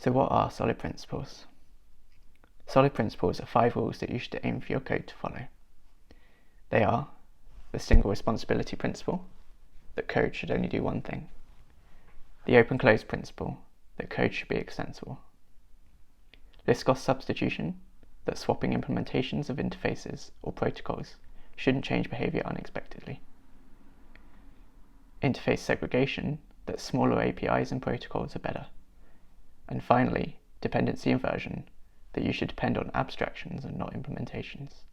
So what are solid principles? Solid principles are 5 rules that you should aim for your code to follow. They are the single responsibility principle, that code should only do one thing. The open-close principle, that code should be extensible. List-cost substitution, that swapping implementations of interfaces or protocols shouldn't change behavior unexpectedly. Interface segregation, that smaller APIs and protocols are better. And finally, dependency inversion, that you should depend on abstractions and not implementations.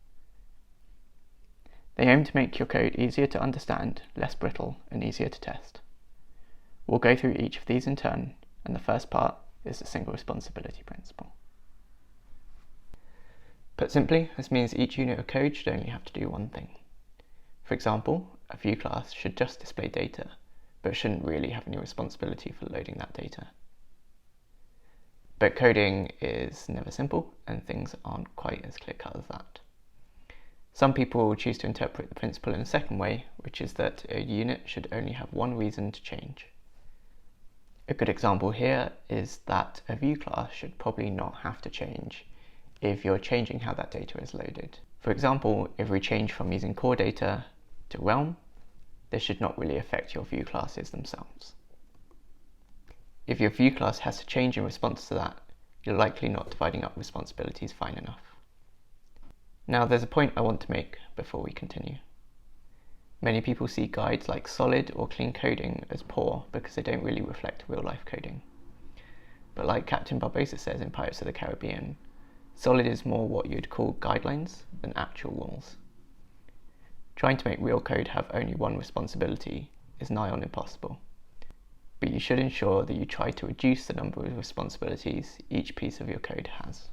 They aim to make your code easier to understand, less brittle, and easier to test. We'll go through each of these in turn, and the first part is the single responsibility principle. Put simply, this means each unit of code should only have to do one thing. For example, a view class should just display data, but shouldn't really have any responsibility for loading that data. But coding is never simple, and things aren't quite as clear-cut as that. Some people choose to interpret the principle in a second way, which is that a unit should only have one reason to change. A good example here is that a view class should probably not have to change if you're changing how that data is loaded. For example, if we change from using core data to realm, this should not really affect your view classes themselves. If your view class has to change in response to that, you're likely not dividing up responsibilities fine enough. Now there's a point I want to make before we continue. Many people see guides like solid or clean coding as poor because they don't really reflect real-life coding. But like Captain Barbosa says in Pirates of the Caribbean, solid is more what you'd call guidelines than actual rules. Trying to make real code have only one responsibility is nigh on impossible. But you should ensure that you try to reduce the number of responsibilities each piece of your code has.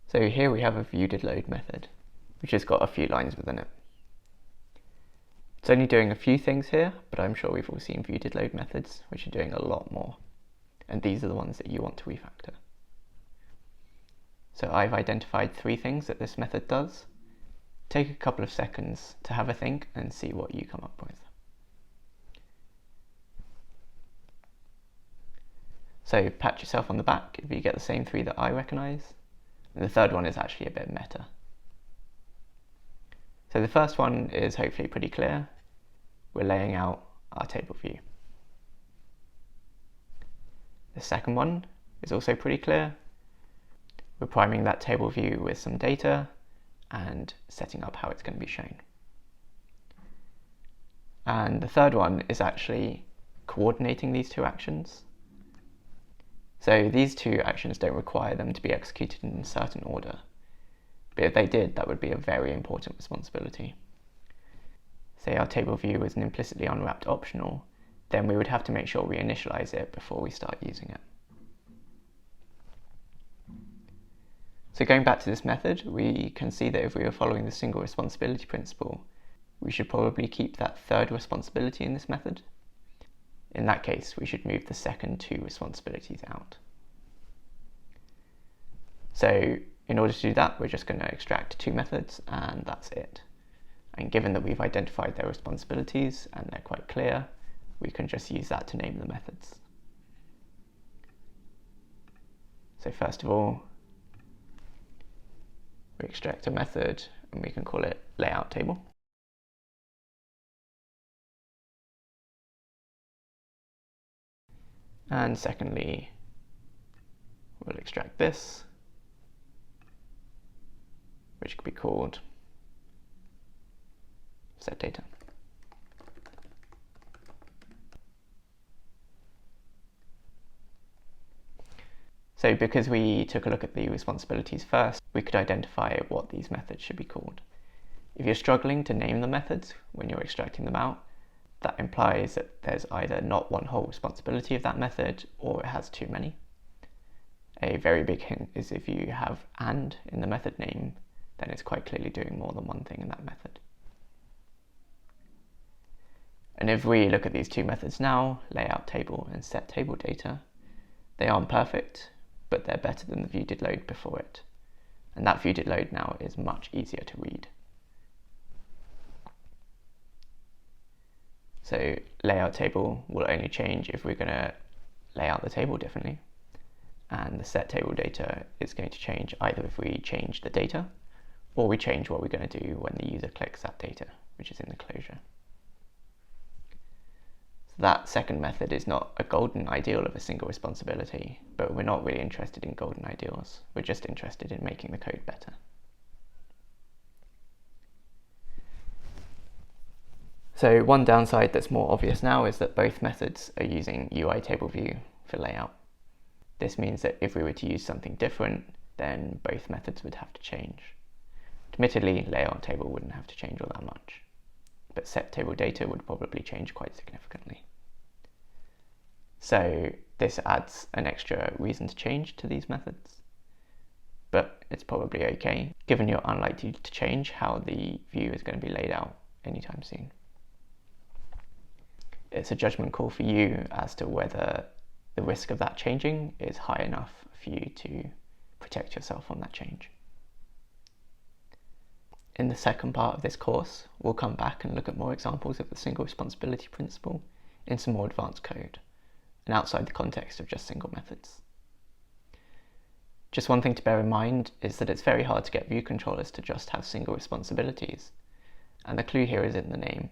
So here we have a viewDidLoad method, which has got a few lines within it. It's only doing a few things here, but I'm sure we've all seen viewDidLoad methods, which are doing a lot more. And these are the ones that you want to refactor. So I've identified 3 things that this method does. Take a couple of seconds to have a think and see what you come up with. So pat yourself on the back if you get the same 3 that I recognise. And the third one is actually a bit meta. So the first one is hopefully pretty clear. We're laying out our table view. The second one is also pretty clear. We're priming that table view with some data and setting up how it's going to be shown. And the third one is actually coordinating these 2 actions. So these 2 actions don't require them to be executed in a certain order, but if they did, that would be a very important responsibility. Say our table view is an implicitly unwrapped optional, then we would have to make sure we initialize it before we start using it. So going back to this method, we can see that if we were following the single responsibility principle, we should probably keep that third responsibility in this method. In that case, we should move the second 2 responsibilities out. So in order to do that, we're just going to extract 2 methods, and that's it. And given that we've identified their responsibilities and they're quite clear, we can just use that to name the methods. So first of all, we extract a method and we can call it layout table. And secondly, we'll extract this, which could be called setData. So because we took a look at the responsibilities first, we could identify what these methods should be called. If you're struggling to name the methods when you're extracting them out, that implies that there's either not one whole responsibility of that method or it has too many. A very big hint is if you have and in the method name, then it's quite clearly doing more than one thing in that method. And if we look at these 2 methods now, layout table and set table data, they aren't perfect, but they're better than the viewDidLoad before it. And that viewDidLoad now is much easier to read. So layout table will only change if we're going to lay out the table differently. And the set table data is going to change either if we change the data or we change what we're going to do when the user clicks that data, which is in the closure. So that second method is not a golden ideal of a single responsibility, but we're not really interested in golden ideals. We're just interested in making the code better. So one downside that's more obvious now is that both methods are using UI table view for layout. This means that if we were to use something different, then both methods would have to change. Admittedly, layout table wouldn't have to change all that much, but set table data would probably change quite significantly. So this adds an extra reason to change to these methods, but it's probably okay, given you're unlikely to change how the view is going to be laid out anytime soon. It's a judgment call for you as to whether the risk of that changing is high enough for you to protect yourself on that change. In the second part of this course, we'll come back and look at more examples of the single responsibility principle in some more advanced code, and outside the context of just single methods. Just one thing to bear in mind is that it's very hard to get view controllers to just have single responsibilities, and the clue here is in the name.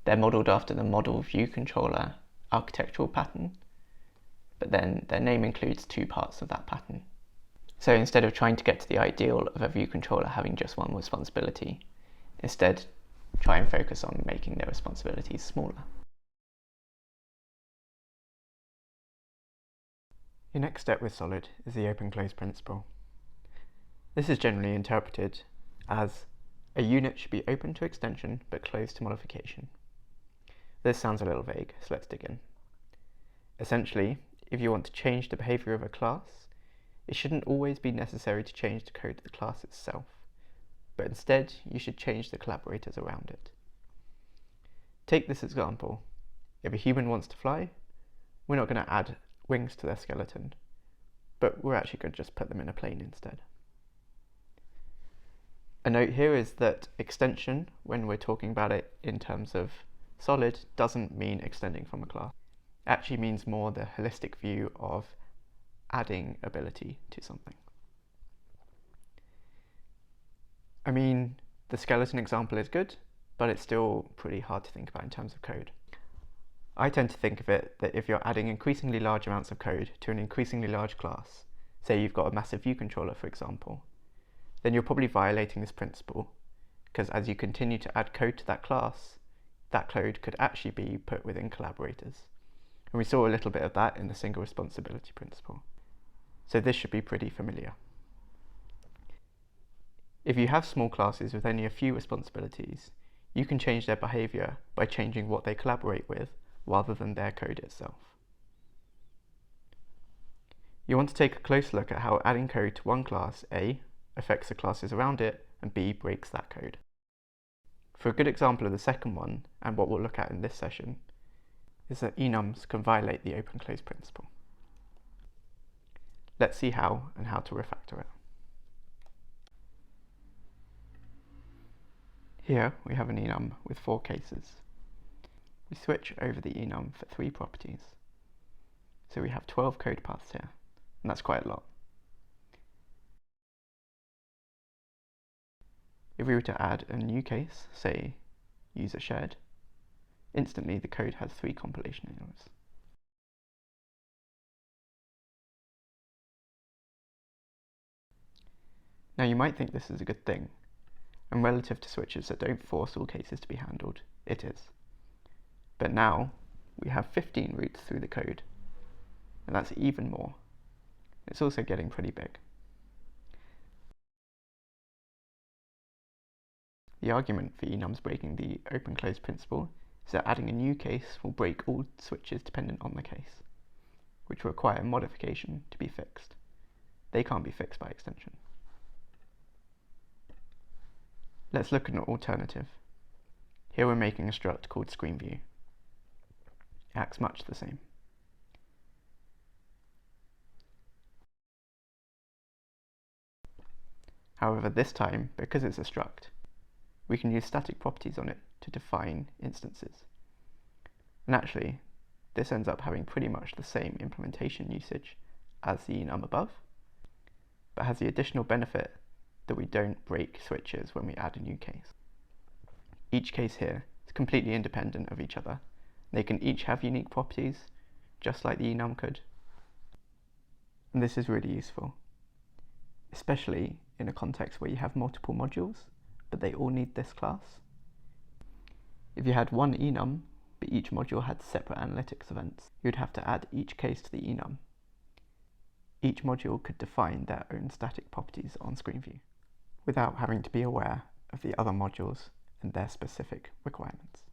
They're modelled after the model view controller architectural pattern, but then their name includes two parts of that pattern. So instead of trying to get to the ideal of a view controller having just one responsibility, instead try and focus on making their responsibilities smaller. Your next step with Solid is the open-close principle. This is generally interpreted as a unit should be open to extension but closed to modification. This sounds a little vague, so let's dig in. Essentially, if you want to change the behavior of a class, it shouldn't always be necessary to change the code of the class itself, but instead you should change the collaborators around it. Take this example. If a human wants to fly, we're not going to add wings to their skeleton, but we're actually going to just put them in a plane instead. A note here is that extension, when we're talking about it in terms of Solid, doesn't mean extending from a class. It actually means more the holistic view of adding ability to something. I mean, the skeleton example is good, but it's still pretty hard to think about in terms of code. I tend to think of it that if you're adding increasingly large amounts of code to an increasingly large class, say you've got a massive view controller, for example, then you're probably violating this principle, because as you continue to add code to that class, that code could actually be put within collaborators. And we saw a little bit of that in the single responsibility principle. So this should be pretty familiar. If you have small classes with only a few responsibilities, you can change their behavior by changing what they collaborate with rather than their code itself. You want to take a close look at how adding code to one class, A, affects the classes around it, and B, breaks that code. For a good example of the second one, and what we'll look at in this session, is that enums can violate the open-close principle. Let's see how and how to refactor it. Here we have an enum with 4 cases. We switch over the enum for 3 properties. So we have 12 code paths here, and that's quite a lot. If we were to add a new case, say user shared, instantly the code has 3 compilation errors. Now you might think this is a good thing, and relative to switches that don't force all cases to be handled, it is. But now we have 15 routes through the code, and that's even more. It's also getting pretty big. The argument for enums breaking the open-close principle is that adding a new case will break all switches dependent on the case, which require modification to be fixed. They can't be fixed by extension. Let's look at an alternative. Here we're making a struct called screenView. It acts much the same. However, this time, because it's a struct, we can use static properties on it to define instances. And actually, this ends up having pretty much the same implementation usage as the enum above, but has the additional benefit that we don't break switches when we add a new case. Each case here is completely independent of each other. They can each have unique properties, just like the enum could. And this is really useful, especially in a context where you have multiple modules, but they all need this class. If you had one enum, but each module had separate analytics events, you'd have to add each case to the enum. Each module could define their own static properties on screen view, without having to be aware of the other modules and their specific requirements.